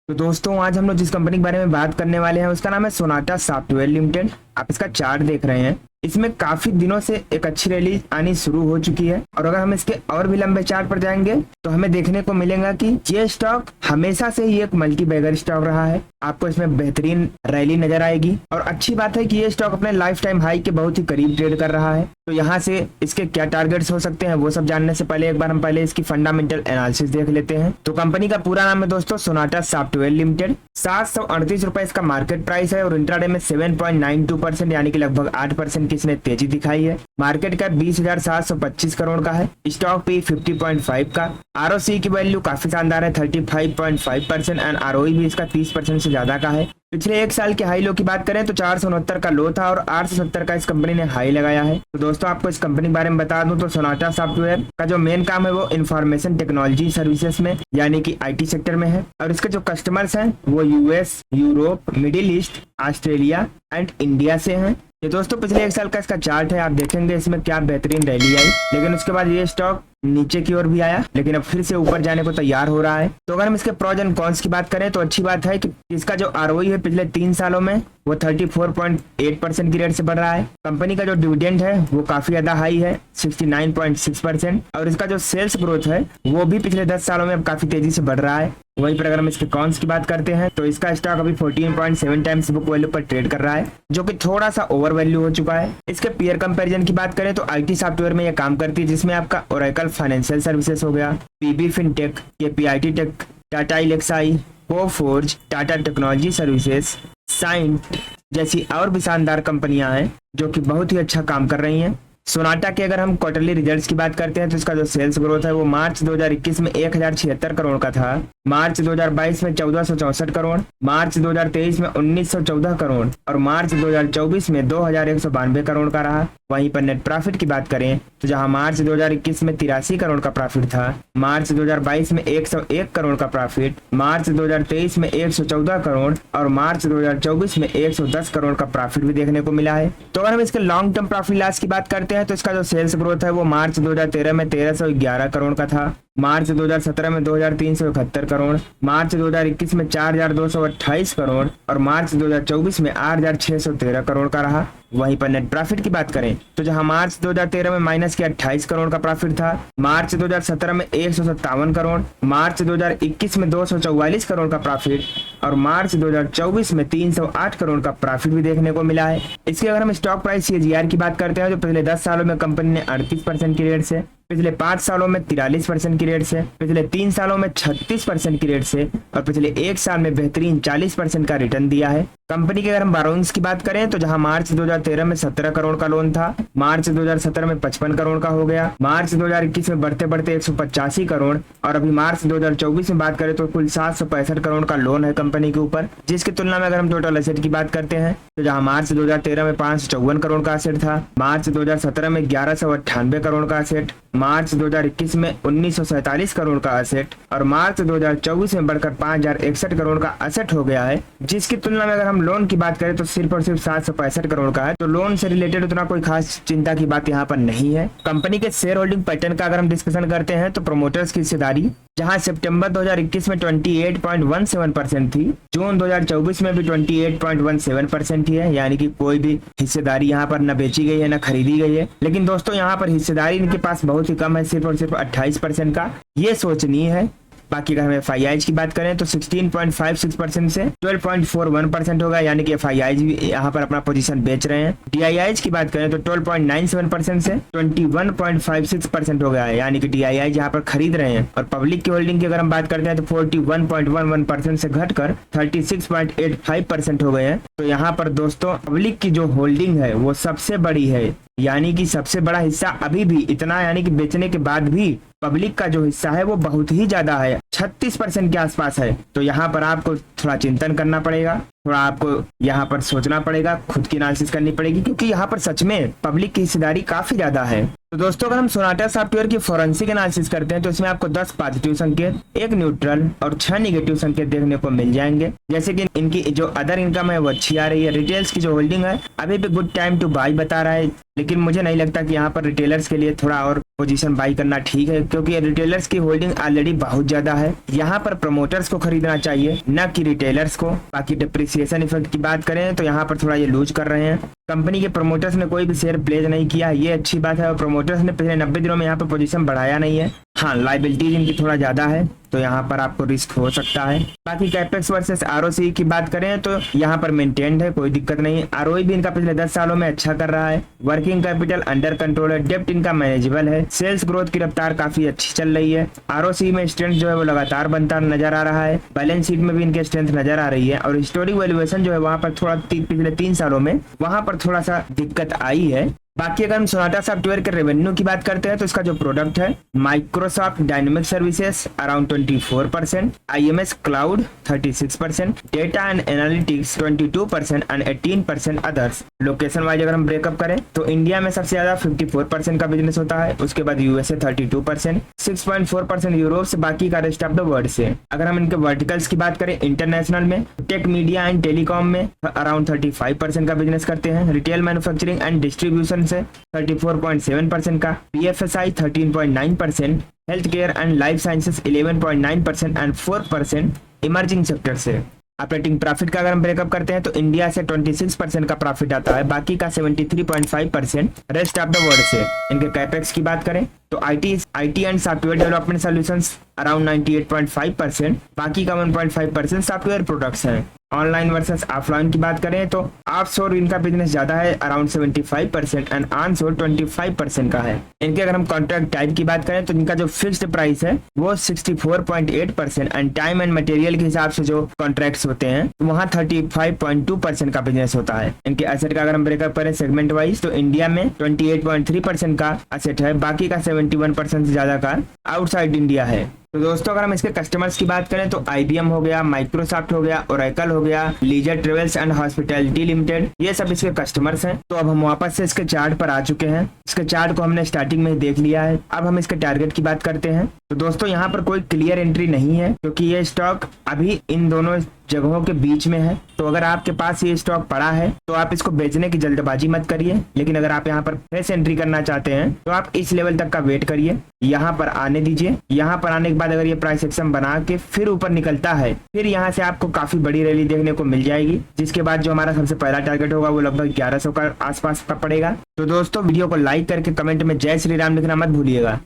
तो दोस्तों आज हम लोग जिस कंपनी के बारे में बात करने वाले हैं उसका नाम है सोनाटा सॉफ्टवेयर लिमिटेड। आप इसका चार्ट देख रहे हैं। इसमें काफी दिनों से एक अच्छी रैली आनी शुरू हो चुकी है और अगर हम इसके और भी लंबे चार्ट पर जाएंगे तो हमें देखने को मिलेगा कि ये स्टॉक हमेशा से ही एक मल्टी बैगर स्टॉक रहा है। आपको इसमें बेहतरीन रैली नजर आएगी और अच्छी बात है कि ये स्टॉक अपने लाइफ टाइम हाई के बहुत ही करीब ट्रेड कर रहा है। तो यहाँ से इसके क्या टारगेट्स हो सकते हैं वो सब जानने से पहले एक बार हम पहले इसकी फंडामेंटल एनालिसिस देख लेते हैं। तो कंपनी का पूरा नाम है दोस्तों सोनाटा सॉफ्टवेयर लिमिटेड। 738 रुपए इसका मार्केट प्राइस है और इंट्राडे में 7.92% यानी कि लगभग 8% की इसने तेजी दिखाई है। मार्केट कैप 20,725 करोड़ का है। स्टॉक पी 50.5 का। आरओसी की वैल्यू काफी शानदार है 35.5% एंड आरओई भी इसका 30% से ज्यादा का है। पिछले एक साल के हाई लो की बात करें तो 469 का लो था और 870 का इस कंपनी ने हाई लगाया है। तो दोस्तों आपको इस कंपनी के बारे में बता दूं तो सोनाटा सॉफ्टवेयर का जो मेन काम है वो इंफॉर्मेशन टेक्नोलॉजी सर्विसेज में यानी कि आईटी सेक्टर में है और इसके जो कस्टमर्स हैं वो US, Europe, middle east, Australia and India से हैं। ये दोस्तों पिछले एक साल का इसका चार्ट है। आप देखेंगे इसमें क्या बेहतरीन रैली आई, लेकिन उसके बाद ये स्टॉक नीचे की ओर भी आया लेकिन अब फिर से ऊपर जाने को तैयार हो रहा है। तो अगर हम इसके प्रोज एंड कॉन्स की बात करें तो अच्छी बात है कि इसका जो आरओई है पिछले 3 सालों में वो 34.8% की रेट से बढ़ रहा है। कंपनी का जो डिविडेंड है वो काफी ज्यादा हाई है 69.6% और इसका जो सेल्स ग्रोथ है वो भी पिछले 10 सालों में अब काफी तेजी से बढ़ रहा है। वहीं पर अगर हम इसके कॉन्स की बात करते हैं तो इसका स्टॉक अभी 14.7 टाइम्स बुक वैल्यू पर ट्रेड कर रहा है जो कि थोड़ा सा ओवर वैल्यू हो चुका है। इसके पीयर कंपैरिजन की बात करें तो आईटी सॉफ्टवेयर में यह काम करती है जिसमें आपका ओरेकल फाइनेंशियल सर्विसेज हो गया, PB Fintech, KPIT Tech, Tata Elxsi, Coforge, Tata technology services, Cyient जैसी और भी शानदार कंपनियां हैं जो कि बहुत ही अच्छा काम कर रही हैं। सोनाटा के अगर हम क्वार्टरली रिजल्ट्स की बात करते हैं तो इसका जो सेल्स ग्रोथ है वो मार्च 2021 में 1076 करोड़ का था, मार्च 2022 में 1464 करोड़, मार्च 2023 में 1914 करोड़ और मार्च 2024 में 2192 करोड़ का रहा। वहीं पर नेट प्रॉफिट की बात करें तो जहां मार्च 2021 में 83 करोड़ का प्रॉफिट था, मार्च 2022 में 101 करोड़ का प्रॉफिट, मार्च 2023 में 114 करोड़ और मार्च 2024 में 110 करोड़ का प्रॉफिट भी देखने को मिला है। तो अगर हम इसके लॉन्ग टर्म प्रॉफिट लॉस की बात करते हैं तो इसका जो सेल्स ग्रोथ है वो मार्च 2013 में 1311 करोड़ का था, मार्च 2017 में 2371 करोड़, मार्च 2021 में 4228 करोड़ और मार्च 2024 में 8613 करोड़ का रहा। वहीं पर नेट प्रॉफिट की बात करें तो जहां मार्च 2013 में माइनस के 28 करोड़ का प्रॉफिट था, मार्च 2017 में 157 करोड़, मार्च 2021 में 244 करोड़ का प्रॉफिट और मार्च 2024 में 308 करोड़ का प्रॉफिट भी देखने को मिला है। इसके अगर हम स्टॉक प्राइस CAGR की बात करते हैं तो पिछले 10 सालों में कंपनी ने 38% की रेट से, पिछले 5 सालों में 43% की रेट से, पिछले 3 सालों में 36% की रेट से और पिछले 1 साल में बेहतरीन 40% का रिटर्न दिया है। कंपनी के अगर हम बोरोइंग्स की बात करें तो जहां मार्च 2013 में 17 करोड़ का लोन था, मार्च 2017 में 55 करोड़ का हो गया, मार्च 2021 में बढ़ते बढ़ते 185 करोड़ और अभी मार्च 2024 में बात करें तो कुल 765 करोड़ का लोन है कंपनी के ऊपर। जिसकी तुलना में अगर हम टोटल एसेट की बात करते हैं तो जहां मार्च 2013 में 554 करोड़ का एसेट था, मार्च 2017 में 1198 करोड़ का एसेट, मार्च 2021 में 1947 करोड़ का एसेट और मार्च 2024 में बढ़कर 5061 करोड़ का एसेट हो गया है। जिसकी तुलना में अगर हम लोन की बात करें तो सिर्फ और सिर्फ 765 करोड़ का है। तो लोन से रिलेटेड उतना कोई खास चिंता की बात यहाँ पर नहीं है। कंपनी के शेयर होल्डिंग पैटर्न का अगर हम डिस्कशन करते हैं तो प्रोमोटर्स की हिस्सेदारी जहां सितंबर 2021 में 28.17% थी, जून 2024 में भी 28.17% ही है, यानी कि कोई भी हिस्सेदारी यहाँ पर न बेची गई है न खरीदी गई है। लेकिन दोस्तों यहाँ पर हिस्सेदारी इनके पास बहुत ही कम है, सिर्फ और सिर्फ 28% का। ये सोचनीय है। बाकी अगर हम FIIs की बात करें तो 16.56% से 12.41% होगा, यानी कि FIIs भी यहाँ पर अपना पोजीशन बेच रहे हैं। DIIs की बात करें तो 12.97% से 21.56% हो गया है, यानी कि DIIs यहाँ पर खरीद रहे हैं। और पब्लिक की होल्डिंग की अगर हम बात करते हैं तो 41.11% से घटकर 36.85% हो गए हैं। तो यहाँ पर दोस्तों पब्लिक की जो होल्डिंग है वो सबसे बड़ी है, यानी कि सबसे बड़ा हिस्सा अभी भी इतना, यानी कि बेचने के बाद भी पब्लिक का जो हिस्सा है वो बहुत ही ज्यादा है, 36% के आसपास है। तो यहाँ पर आपको थोड़ा चिंतन करना पड़ेगा, थोड़ा आपको यहाँ पर सोचना पड़ेगा, खुद की एनालिसिस करनी पड़ेगी, क्योंकि यहाँ पर सच में पब्लिक की हिस्सेदारी काफी ज्यादा है। तो दोस्तों अगर हम सोनाटा सॉफ्टवेयर की फोरेंसिक एनालिसिस करते हैं तो इसमें आपको 10 पॉजिटिव संकेत, 1 न्यूट्रल और 6 निगेटिव संकेत देखने को मिल जाएंगे। जैसे कि इनकी जो अदर इनकम है वो अच्छी आ रही है। रिटेल्स की जो होल्डिंग है अभी भी गुड टाइम टू बाई बता रहा है, लेकिन मुझे नहीं लगता कि यहाँ पर रिटेलर्स के लिए थोड़ा और पोजीशन बाई करना ठीक है, क्योंकि रिटेलर्स की होल्डिंग ऑलरेडी बहुत ज्यादा है। यहाँ पर प्रमोटर्स को खरीदना चाहिए, न कि रिटेलर्स को। बाकी डिप्रिसिएशन इफेक्ट की बात करें तो यहाँ पर थोड़ा ये लूज कर रहे हैं। कंपनी के प्रमोटर्स ने कोई भी शेयर प्लेज नहीं किया, ये अच्छी बात है। और प्रमोटर्स ने पिछले 90 दिनों में यहाँ पर पोजीशन बढ़ाया नहीं है। हाँ, लाइबिलिटीज इनकी थोड़ा ज्यादा है, तो यहाँ पर आपको रिस्क हो सकता है। बाकी कैपेक्स वर्सेस आरओसी की बात करें तो यहाँ पर मेंटेन्ड है, कोई दिक्कत नहीं। आरओई भी इनका पिछले 10 सालों में अच्छा कर रहा है। वर्किंग कैपिटल अंडर कंट्रोल है, डेप्ट इनका मैनेजेबल है, सेल्स ग्रोथ की रफ्तार काफी अच्छी चल रही है। आरओसी में स्ट्रेंथ जो है वो लगातार बनता नजर आ रहा है। बैलेंस शीट में भी इनके स्ट्रेंथ नजर आ रही है। और हिस्टोरिक वैल्यूएशन जो है वहां पर थोड़ा पिछले 3 सालों में वहां पर थोड़ा सा दिक्कत आई है। बाकी अगर हम सोनाटा सॉफ्टवेयर के रेवेन्यू की बात करते हैं तो इसका जो प्रोडक्ट है Microsoft dynamic services around 24%, IMS cloud 36%, data and analytics 22% and 18% others. Location wise अगर हम ब्रेकअप करें तो इंडिया में सबसे ज्यादा 54% का बिजनेस होता है, उसके बाद यूएसए 32%, 6.4% यूरोप से, बाकी का रेस्ट ऑफ द वर्ल्ड से। अगर हम इनके वर्टिकल्स की बात करें इंटरनेशनल में, टेक मीडिया एंड टेलीकॉम में अराउंड 35% का बिजनेस करते हैं, रिटेल मैन्युफैक्चरिंग एंड डिस्ट्रीब्यूशन से 34.7% का, BFSI 13.9%, health care and life sciences 11.9% and 4% emerging sector से। ऑपरेटिंग प्रॉफिट का अगर हम ब्रेकअप करते हैं तो इंडिया से 26% का प्रॉफिट आता है, बाकी का 73.5% रेस्ट ऑफ द वर्ल्ड से। इनके कैपेक्स की बात करें तो IT and software development solutions around 98.5%, बाकी का 1.5% सॉफ्टवेयर प्रोडक्ट्स हैं। ऑनलाइन वर्सेस ऑफलाइन की बात करें तो ऑफशोर इनका बिजनेस ज्यादा है, अराउंड 75% एंड ऑनशोर 25% का है। इनके अगर हम कॉन्ट्रैक्ट टाइप की बात करें तो इनका जो फिक्स्ड प्राइस है वो 64.8% एंड टाइम एंड मटेरियल के हिसाब से जो कॉन्ट्रैक्ट्स होते हैं वहाँ 35.2% का बिजनेस होता है। इनके एसेट का अगर हम ब्रेकअप करें सेगमेंट वाइज तो इंडिया में 28.3% का एसेट है, बाकी का 71% से ज्यादा का आउटसाइड इंडिया है। तो दोस्तों अगर हम इसके कस्टमर्स की बात करें तो IBM हो गया, माइक्रोसॉफ्ट हो गया, ओरेकल हो गया, leisure travels and hospitality limited, ये सब इसके कस्टमर्स हैं। तो अब हम वापस से इसके चार्ट पर आ चुके हैं। इसके चार्ट को हमने स्टार्टिंग में ही देख लिया है। अब हम इसके टारगेट की बात करते हैं। तो दोस्तों यहाँ पर कोई क्लियर एंट्री नहीं है, क्योंकि ये स्टॉक अभी इन दोनों जगहों के बीच में है। तो अगर आपके पास ये स्टॉक पड़ा है तो आप इसको बेचने की जल्दबाजी मत करिए, लेकिन अगर आप यहाँ पर फ्रेश एंट्री करना चाहते हैं तो आप इस लेवल तक का वेट करिए, यहाँ पर आने दीजिए। यहाँ पर आने के बाद अगर ये प्राइस एक्शन बना के फिर ऊपर निकलता है, फिर यहाँ से आपको काफी बड़ी रैली देखने को मिल जाएगी, जिसके बाद जो हमारा सबसे पहला टारगेट होगा वो लगभग 1100 का आसपास का पड़ेगा। तो दोस्तों वीडियो को लाइक करके कमेंट में जय श्री राम लिखना मत भूलिएगा।